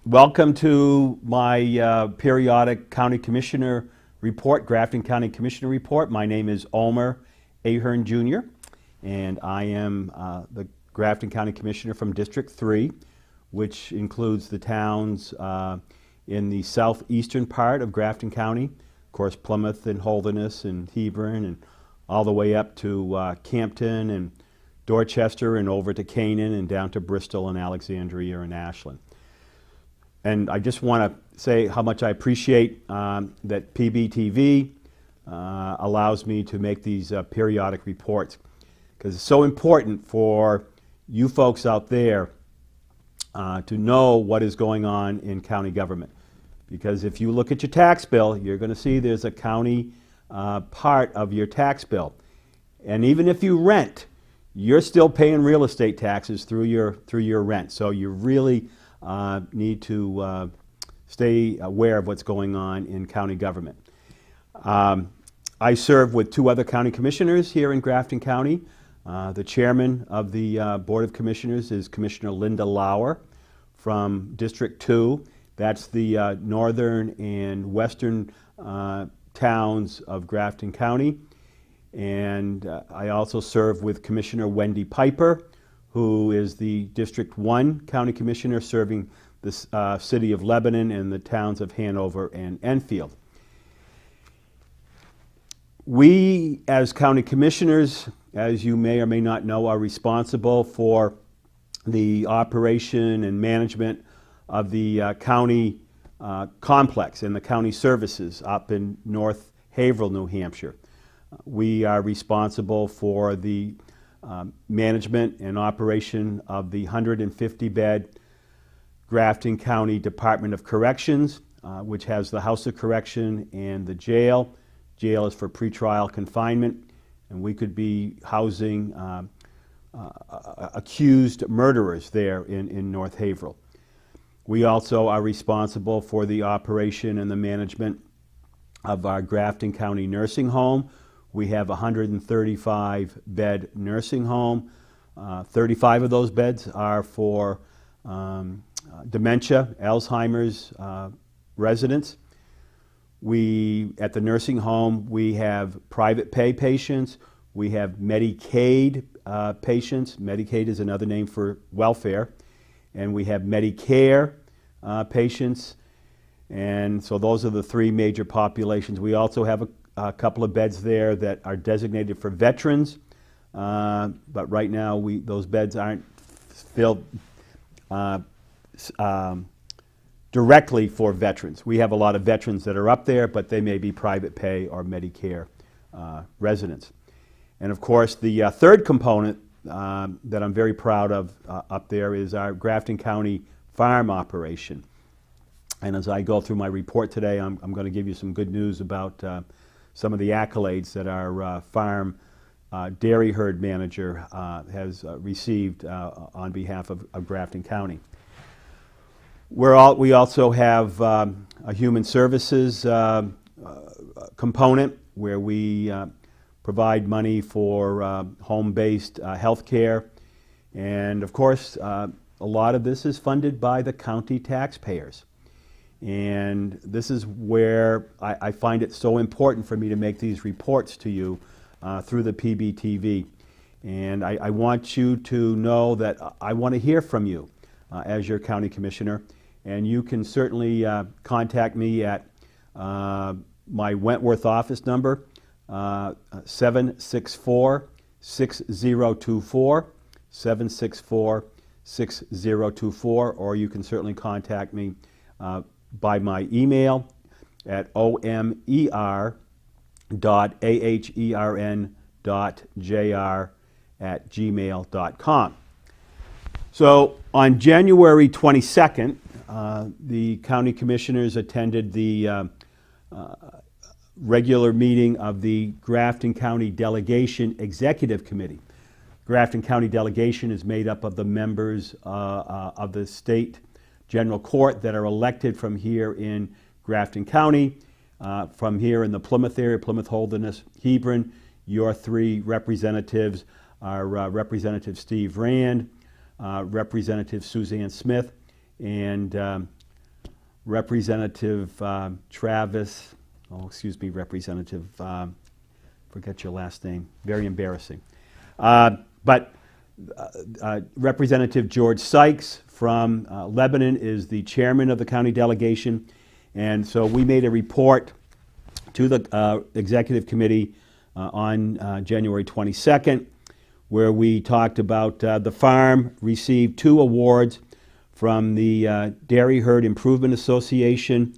Welcome to my periodic County Commissioner report, Grafton County Commissioner report. My name is Omer Ahern Jr. and I am the Grafton County Commissioner from District 3, which includes the towns in the southeastern part of Grafton County, of course Plymouth and Holderness and Hebron, and all the way up to Campton and Dorchester and over to Canaan and down to Bristol and Alexandria and Ashland. And I just want to say how much I appreciate that PBTV allows me to make these periodic reports, because it's so important for you folks out there to know what is going on in county government. Because if you look at your tax bill, you're going to see there's a county part of your tax bill. And even if you rent, you're still paying real estate taxes through your rent. So you really need to stay aware of what's going on in county government. I serve with two other county commissioners here in Grafton County. The chairman of the Board of Commissioners is Commissioner Linda Lauer from District 2. That's the northern and western towns of Grafton County. And I also serve with Commissioner Wendy Piper, who is the District 1 County Commissioner serving the city of Lebanon and the towns of Hanover and Enfield. We, as county commissioners, as you may or may not know, are responsible for the operation and management of the county complex and the county services up in North Haverhill, New Hampshire. We are responsible for the management and operation of the 150-bed Grafton County Department of Corrections, which has the House of Correction and the jail. Jail is for pretrial confinement, and we could be housing accused murderers there in North Haverhill. We also are responsible for the operation and the management of our Grafton County Nursing Home. We have a 135-bed nursing home. 35 of those beds are for dementia, Alzheimer's residents. At the nursing home, we have private pay patients. We have Medicaid patients. Medicaid is another name for welfare. And we have Medicare patients. And so those are the three major populations. We also have a couple of beds there that are designated for veterans, but right now those beds aren't filled directly for veterans. We have a lot of veterans that are up there, but they may be private pay or Medicare residents. And of course, the third component that I'm very proud of up there is our Grafton County farm operation. And as I go through my report today, I'm going to give you some good news about some of the accolades that our farm dairy herd manager has received on behalf of Grafton County. We also have a human services component where we provide money for home-based health care. And of course, a lot of this is funded by the county taxpayers. And this is where I find it so important for me to make these reports to you through the PBTV. And I want you to know that I want to hear from you as your county commissioner. And you can certainly contact me at my Wentworth office number, 764-6024, 764-6024, or you can certainly contact me by my email at omer.ahern.jr@gmail.com. So on January 22nd, the county commissioners attended the regular meeting of the Grafton County Delegation Executive Committee. Grafton County Delegation is made up of the members of the state General Court that are elected from here in Grafton County, from here in the Plymouth area, Plymouth, Holderness, Hebron. Your three representatives are Representative Steve Rand, Representative Suzanne Smith, and Representative Travis, Representative, forget your last name, very embarrassing. But Representative George Sykes from Lebanon is the chairman of the county delegation, and so we made a report to the executive committee on January 22nd, where we talked about the farm received 2 awards from the Dairy Herd Improvement Association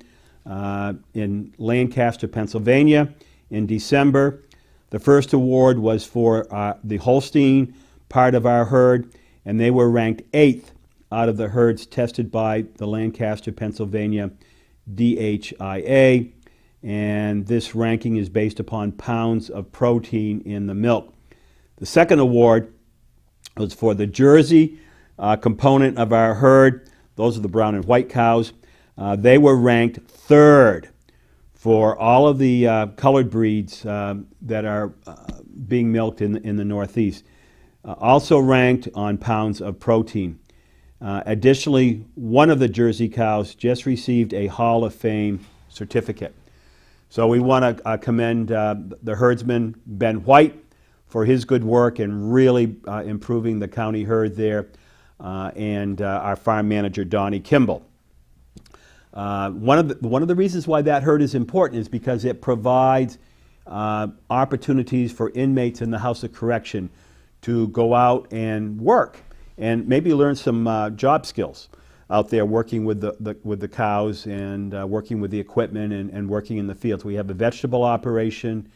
in Lancaster, Pennsylvania in December. The first award was for the Holstein part of our herd, and they were ranked 8th out of the herds tested by the Lancaster, Pennsylvania DHIA, and this ranking is based upon pounds of protein in the milk. The second award was for the Jersey component of our herd. Those are the brown and white cows. They were ranked 3rd for all of the colored breeds that are being milked in the Northeast. Also ranked on pounds of protein. Additionally, one of the Jersey cows just received a Hall of Fame certificate. So we want to commend the herdsman, Ben White, for his good work in really improving the county herd there, and our farm manager, Donnie Kimball. One of the reasons why that herd is important is because it provides opportunities for inmates in the House of Correction to go out and work and maybe learn some job skills out there working with the cows and working with the equipment and working in the fields. We have a vegetable operation,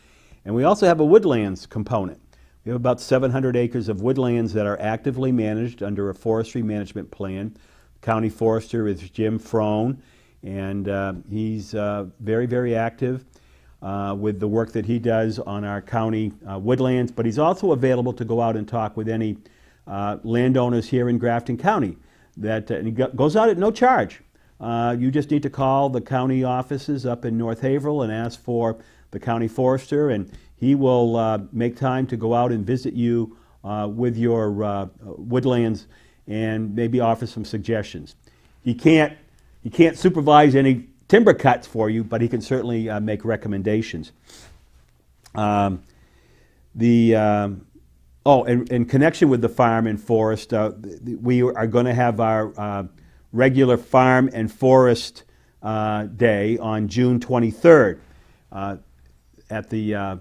and we also have a woodlands component. We have about 700 acres of woodlands that are actively managed under a forestry management plan. County forester is Jim Frone, and he's very, very active with the work that he does on our county woodlands, but he's also available to go out and talk with any landowners here in Grafton County. And he goes out at no charge. You just need to call the county offices up in North Haverhill and ask for the county forester, and he will make time to go out and visit you with your woodlands and maybe offer some suggestions. He can't supervise any timber cuts for you, but he can certainly make recommendations. In connection with the farm and forest, we are going to have our regular farm and forest day on June 23rd at the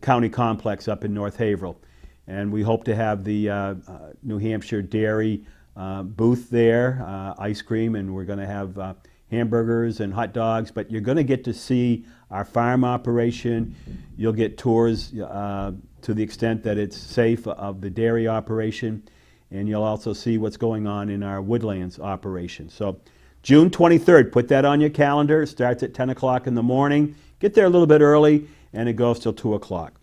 county complex up in North Haverhill. And we hope to have the New Hampshire dairy booth there, ice cream, and we're going to have hamburgers and hot dogs, but you're going to get to see our farm operation. You'll get tours to the extent that it's safe of the dairy operation, and you'll also see what's going on in our woodlands operation. So June 23rd, put that on your calendar. It starts at 10 o'clock in the morning. Get there a little bit early, and it goes till 2 o'clock.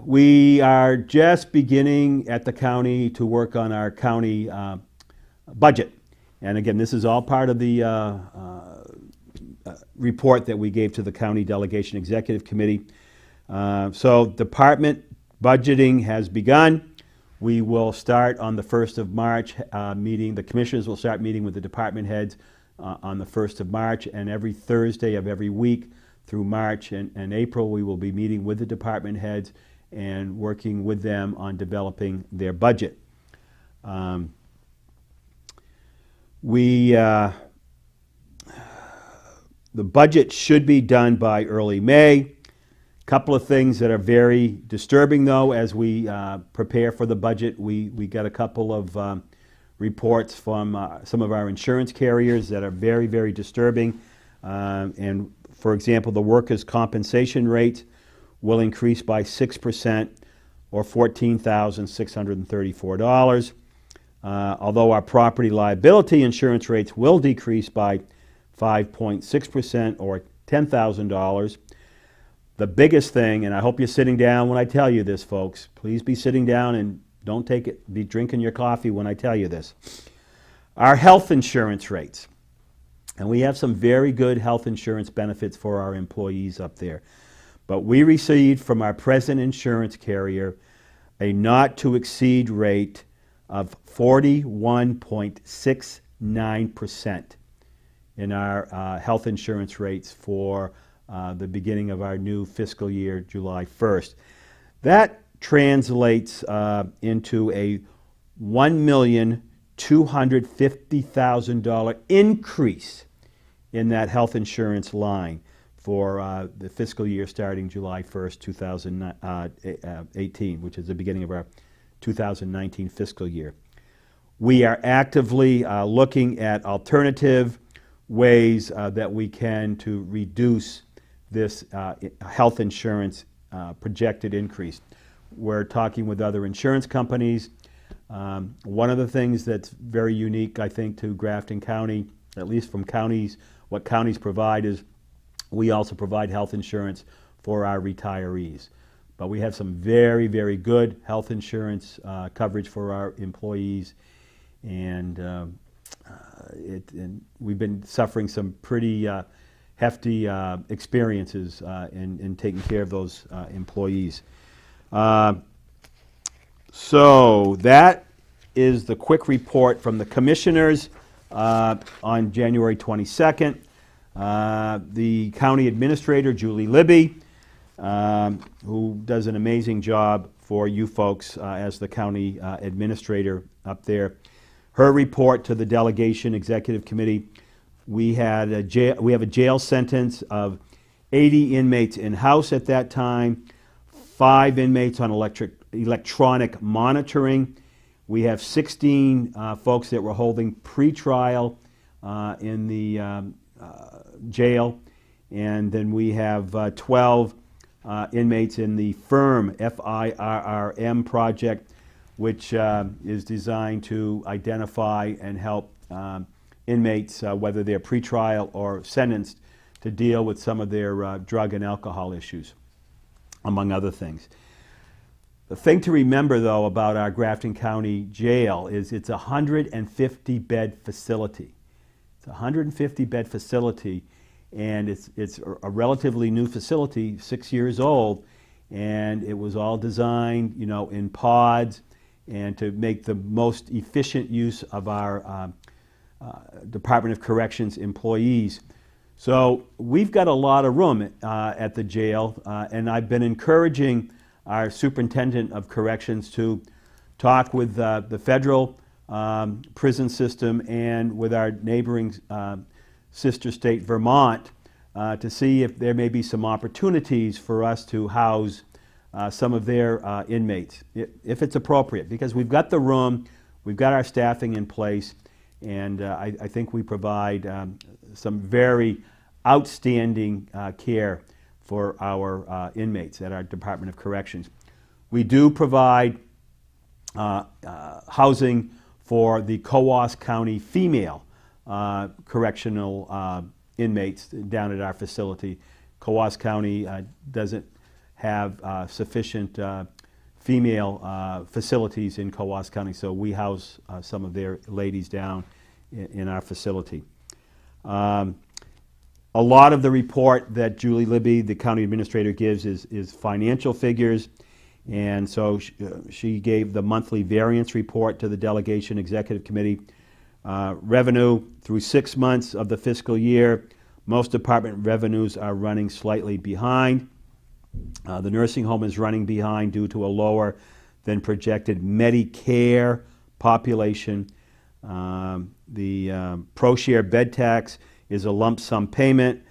We are just beginning at the county to work on our county budget. And again, this is all part of the report that we gave to the County Delegation Executive Committee. So department budgeting has begun. We will start on the 1st of March meeting. The commissioners will start meeting with the department heads on the 1st of March, and every Thursday of every week through March and April, we will be meeting with the department heads and working with them on developing their budget. The budget should be done by early May. Couple of things that are very disturbing, though, as we prepare for the budget. We got a couple of reports from some of our insurance carriers that are very, very disturbing. And for example, the workers' compensation rate will increase by 6%, or $14,634. Although our property liability insurance rates will decrease by 5.6%, or $10,000. The biggest thing, and I hope you're sitting down when I tell you this, folks, please be sitting down and don't be drinking your coffee when I tell you this. Our health insurance rates, and we have some very good health insurance benefits for our employees up there, but we received from our present insurance carrier a not to exceed rate of 41.69% in our health insurance rates for the beginning of our new fiscal year, July 1st. That translates into a $1,250,000 increase in that health insurance line for the fiscal year starting July 1st, 2018, which is the beginning of our 2019 fiscal year. We are actively looking at alternative ways that we can to reduce this health insurance projected increase. We're talking with other insurance companies. One of the things that's very unique, I think, to Grafton County, at least from counties, what counties provide is we also provide health insurance for our retirees. But we have some very, very good health insurance coverage for our employees, and we've been suffering some pretty hefty experiences in taking care of those employees. So that is the quick report from the commissioners on January 22nd. The county administrator, Julie Libby, who does an amazing job for you folks as the county administrator up there. Her report to the delegation executive committee: we have a jail sentence of 80 inmates in-house at that time, 5 inmates on electronic monitoring. We have 16 folks that were holding pretrial in the jail, and then we have 12 inmates in the FIRM, F-I-R-R-M project, which is designed to identify and help inmates, whether they're pretrial or sentenced, to deal with some of their drug and alcohol issues, among other things. The thing to remember, though, about our Grafton County Jail is it's a 150-bed facility. It's a 150-bed facility, and it's a relatively new facility, 6 years old, and it was all designed, you know, in pods and to make the most efficient use of our Department of Corrections employees. So we've got a lot of room at the jail, and I've been encouraging our Superintendent of Corrections to talk with the federal prison system and with our neighboring sister state, Vermont, to see if there may be some opportunities for us to house some of their inmates, if it's appropriate, because we've got the room, we've got our staffing in place, and I think we provide some very outstanding care for our inmates at our Department of Corrections. We do provide housing for the Coos County female correctional inmates down at our facility. Coos County doesn't have sufficient female facilities in Coos County, so we house some of their ladies down in our facility. A lot of the report that Julie Libby, the county administrator, gives is financial figures, and so she gave the monthly variance report to the delegation executive committee. Revenue through 6 months of the fiscal year, most department revenues are running slightly behind. The nursing home is running behind due to a lower than projected Medicare population. The ProShare bed tax is a lump sum payment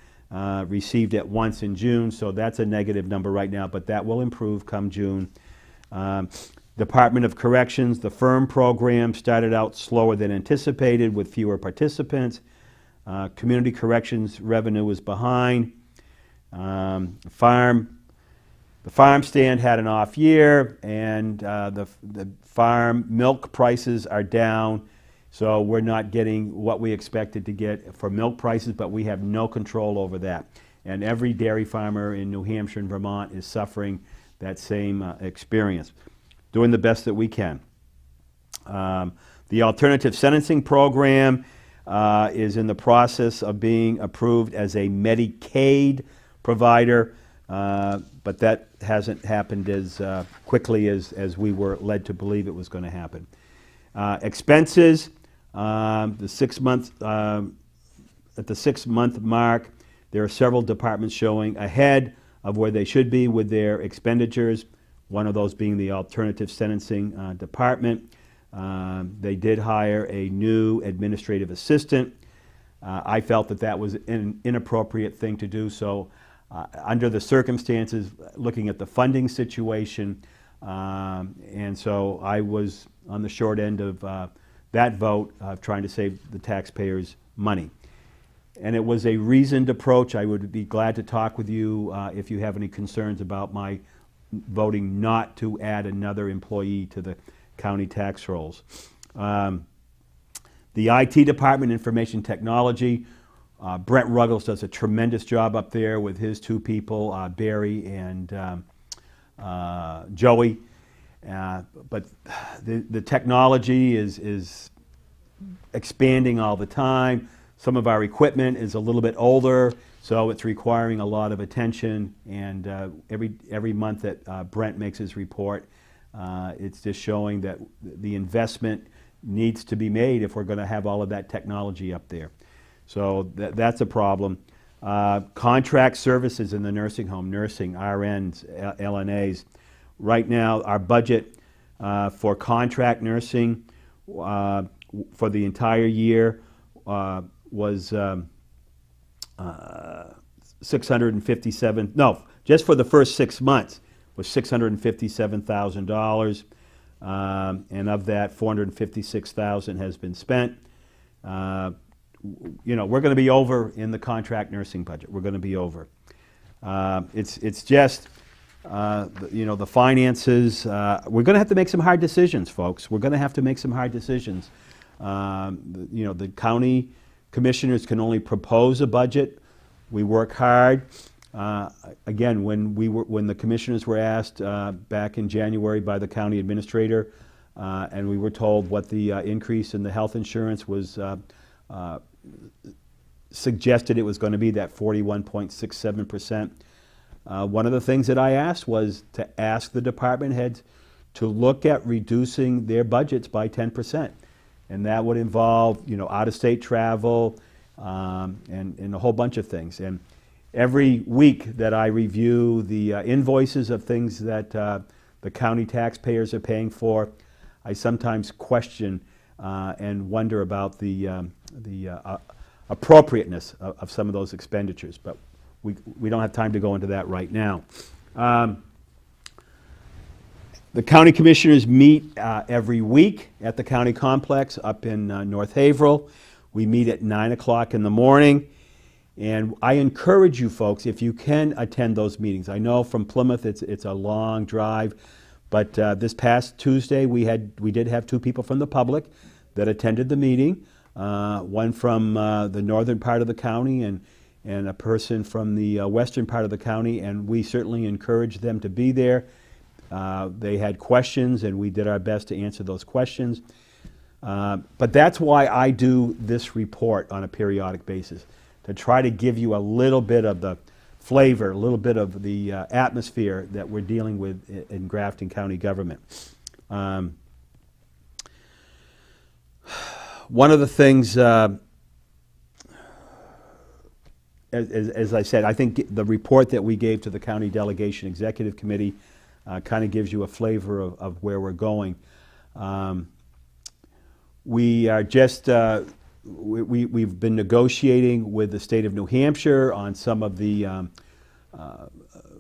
received at once in June, so that's a negative number right now, but that will improve come June. Department of Corrections, the FIRM program started out slower than anticipated with fewer participants. Community Corrections revenue was behind. The farm stand had an off year, and the farm milk prices are down. So we're not getting what we expected to get for milk prices, but we have no control over that. And every dairy farmer in New Hampshire and Vermont is suffering that same experience. Doing the best that we can. The alternative sentencing program is in the process of being approved as a Medicaid provider, but that hasn't happened as quickly as we were led to believe it was going to happen. Expenses, the 6 months, at the 6 month mark, there are several departments showing ahead of where they should be with their expenditures, one of those being the alternative sentencing department. They did hire a new administrative assistant. I felt that that was an inappropriate thing to do, so under the circumstances, looking at the funding situation, and so I was on the short end of that vote of trying to save the taxpayers money. And it was a reasoned approach. I would be glad to talk with you if you have any concerns about my voting not to add another employee to the county tax rolls. The IT department, information technology, Brent Ruggles does a tremendous job up there with his two people, Barry and Joey. But the technology is expanding all the time. Some of our equipment is a little bit older, so it's requiring a lot of attention. And every month that Brent makes his report, it's just showing that the investment needs to be made if we're going to have all of that technology up there. So that's a problem. Contract services in the nursing home, nursing, RNs, LNAs. Right now, our budget for contract nursing for the entire year was 657, no, just for the first 6 months was $657,000, and of that, $456,000 has been spent. You know, we're going to be over in the contract nursing budget. We're going to be over. It's just, you know, the finances. We're going to have to make some hard decisions, folks. We're going to have to make some hard decisions. You know, the county commissioners can only propose a budget. We work hard. Again, when the commissioners were asked back in January by the county administrator, and we were told what the increase in the health insurance was, suggested it was going to be that 41.67%. One of the things that I asked was to ask the department heads to look at reducing their budgets by 10%. And that would involve, you know, out-of-state travel and a whole bunch of things. And every week that I review the invoices of things that the county taxpayers are paying for, I sometimes question and wonder about the appropriateness of some of those expenditures. But we don't have time to go into that right now. The county commissioners meet every week at the county complex up in North Haverhill. We meet at 9 o'clock in the morning. And I encourage you folks, if you can attend those meetings. I know from Plymouth it's a long drive, but this past Tuesday we did have two people from the public that attended the meeting. One from the northern part of the county and a person from the western part of the county, and we certainly encourage them to be there. They had questions, and we did our best to answer those questions. But that's why I do this report on a periodic basis, to try to give you a little bit of the flavor, a little bit of the atmosphere that we're dealing with in Grafton County government. One of the things, as I said, I think the report that we gave to the County Delegation Executive Committee kind of gives you a flavor of where we're going. We are just, we've been negotiating with the state of New Hampshire on some of the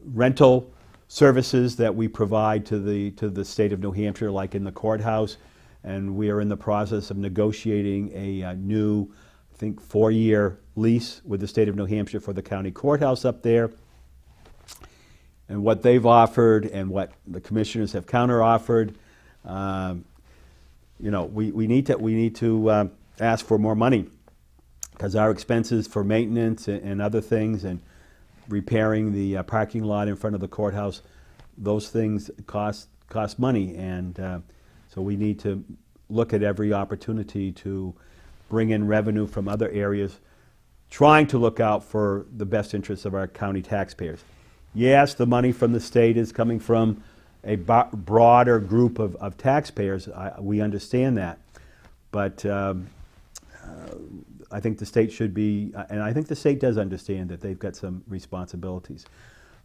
rental services that we provide to the state of New Hampshire, like in the courthouse, and we are in the process of negotiating a new, I think, 4-year lease with the state of New Hampshire for the county courthouse up there. And what they've offered and what the commissioners have counter-offered, you know, we need to ask for more money, because our expenses for maintenance and other things and repairing the parking lot in front of the courthouse, those things cost money, and so we need to look at every opportunity to bring in revenue from other areas, trying to look out for the best interests of our county taxpayers. Yes, the money from the state is coming from a broader group of taxpayers. We understand that. but I think the state should be, and I think the state does understand that they've got some responsibilities.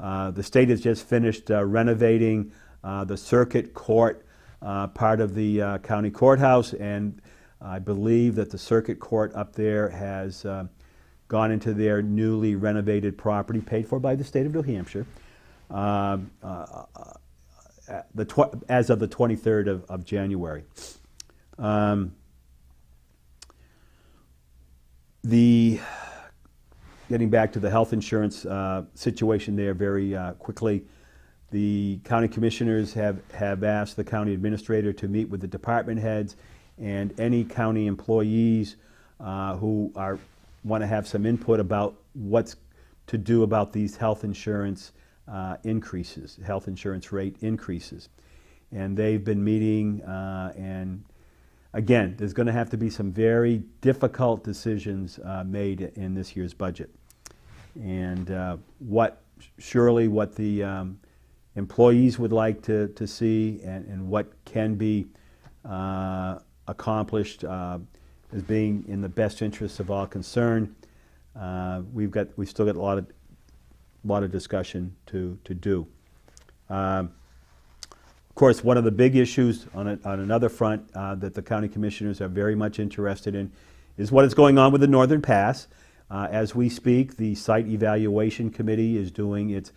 The state has just finished renovating the circuit court part of the county courthouse, and I believe that the circuit court up there has gone into their newly renovated property, paid for by the state of New Hampshire, as of the 23rd of January. Getting back to the health insurance situation there very quickly, the county commissioners have asked the county administrator to meet with the department heads and any county employees who want to have some input about what's to do about these health insurance increases, health insurance rate increases. And they've been meeting, and again, there's going to have to be some very difficult decisions made in this year's budget. And what the employees would like to see, and what can be accomplished as being in the best interests of all concerned. We've still got a lot of discussion to do. Of course, one of the big issues on another front that the county commissioners are very much interested in is what is going on with the Northern Pass. As we speak, the Site Evaluation Committee is doing its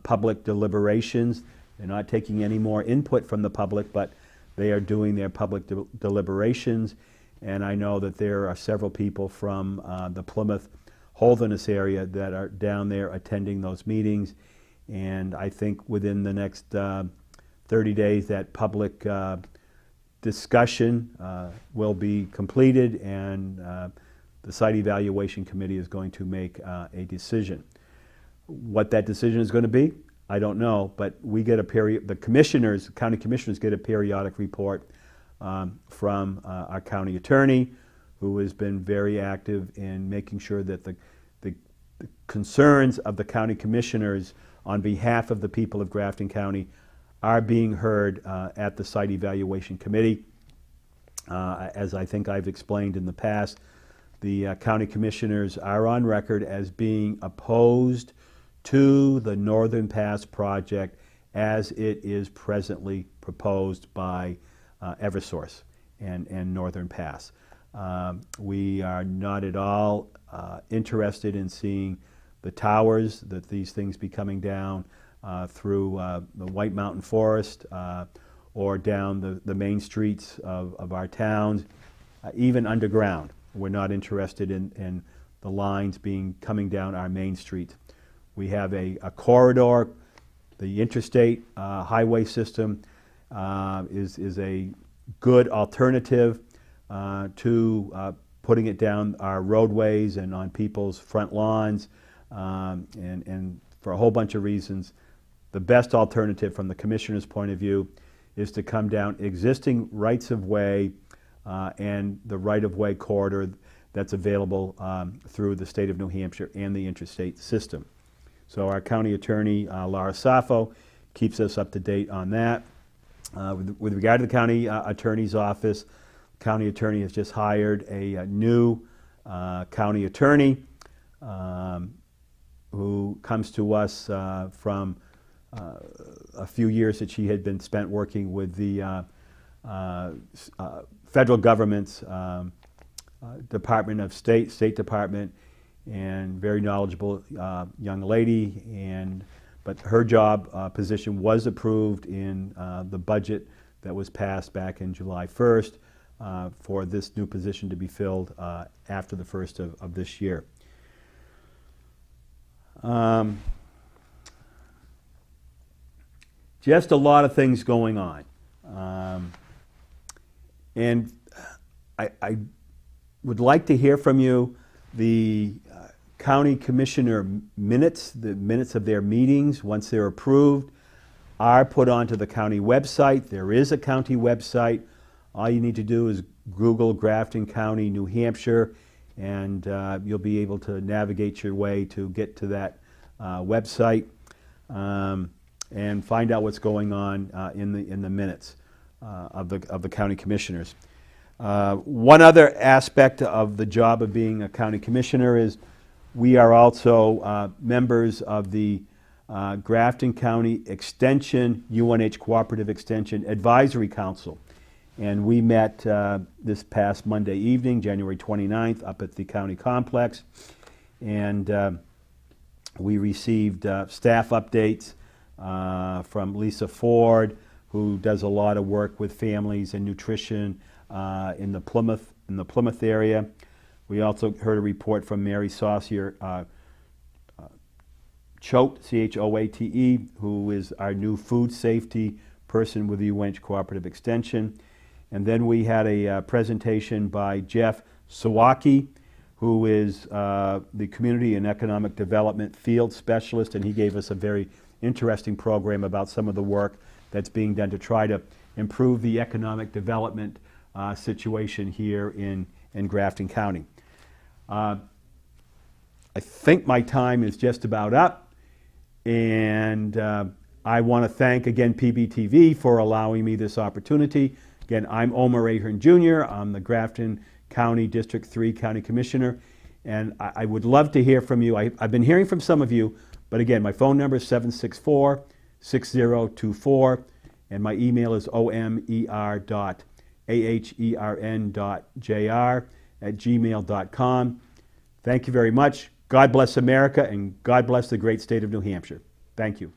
public deliberations. They're not taking any more input from the public, but they are doing their public deliberations. And I know that there are several people from the Plymouth Holderness area that are down there attending those meetings. And I think within the next 30 days that public discussion will be completed, and the Site Evaluation Committee is going to make a decision. What that decision is going to be, I don't know, but we get the county commissioners get a periodic report from our county attorney, who has been very active in making sure that the concerns of the county commissioners on behalf of the people of Grafton County are being heard at the Site Evaluation Committee. As I think I've explained in the past, the county commissioners are on record as being opposed to the Northern Pass project as it is presently proposed by Eversource and Northern Pass. We are not at all interested in seeing the towers, that these things be coming down through the White Mountain Forest or down the main streets of our towns, even underground. We're not interested in the lines coming down our main street. We have a corridor. The interstate highway system is a good alternative to putting it down our roadways and on people's front lawns, and for a whole bunch of reasons. The best alternative from the commissioner's point of view is to come down existing rights-of-way and the right-of-way corridor that's available through the state of New Hampshire and the interstate system. So our county attorney, Laura Saffo, keeps us up to date on that. With regard to the county attorney's office, the county attorney has just hired a new county attorney who comes to us from a few years that she had been spent working with the federal government's Department of State Department, and very knowledgeable young lady. But her job position was approved in the budget that was passed back in July 1st for this new position to be filled after the 1st of this year. Just a lot of things going on. And I would like to hear from you. The county commissioner minutes, the minutes of their meetings, once they're approved, are put onto the county website. There is a county website. All you need to do is Google Grafton County, New Hampshire, and you'll be able to navigate your way to get to that website and find out what's going on in the minutes of the county commissioners. One other aspect of the job of being a county commissioner is we are also members of the Grafton County Extension, UNH Cooperative Extension Advisory Council. And we met this past Monday evening, January 29th, up at the county complex. And we received staff updates from Lisa Ford, who does a lot of work with families and nutrition in the Plymouth area. We also heard a report from Mary Saucier Choate, C-H-O-A-T-E, who is our new food safety person with the UNH Cooperative Extension. And then we had a presentation by Jeff Sawaki, who is the Community and Economic Development Field Specialist, and he gave us a very interesting program about some of the work that's being done to try to improve the economic development situation here in Grafton County. I think my time is just about up, and I want to thank again PBTV for allowing me this opportunity. Again, I'm Omer Ahern Jr. I'm the Grafton County District 3 County Commissioner, and I would love to hear from you. I've been hearing from some of you, but again, my phone number is 764-6024, and my email is omer.ahern.jr@gmail.com. Thank you very much. God bless America, and God bless the great state of New Hampshire. Thank you.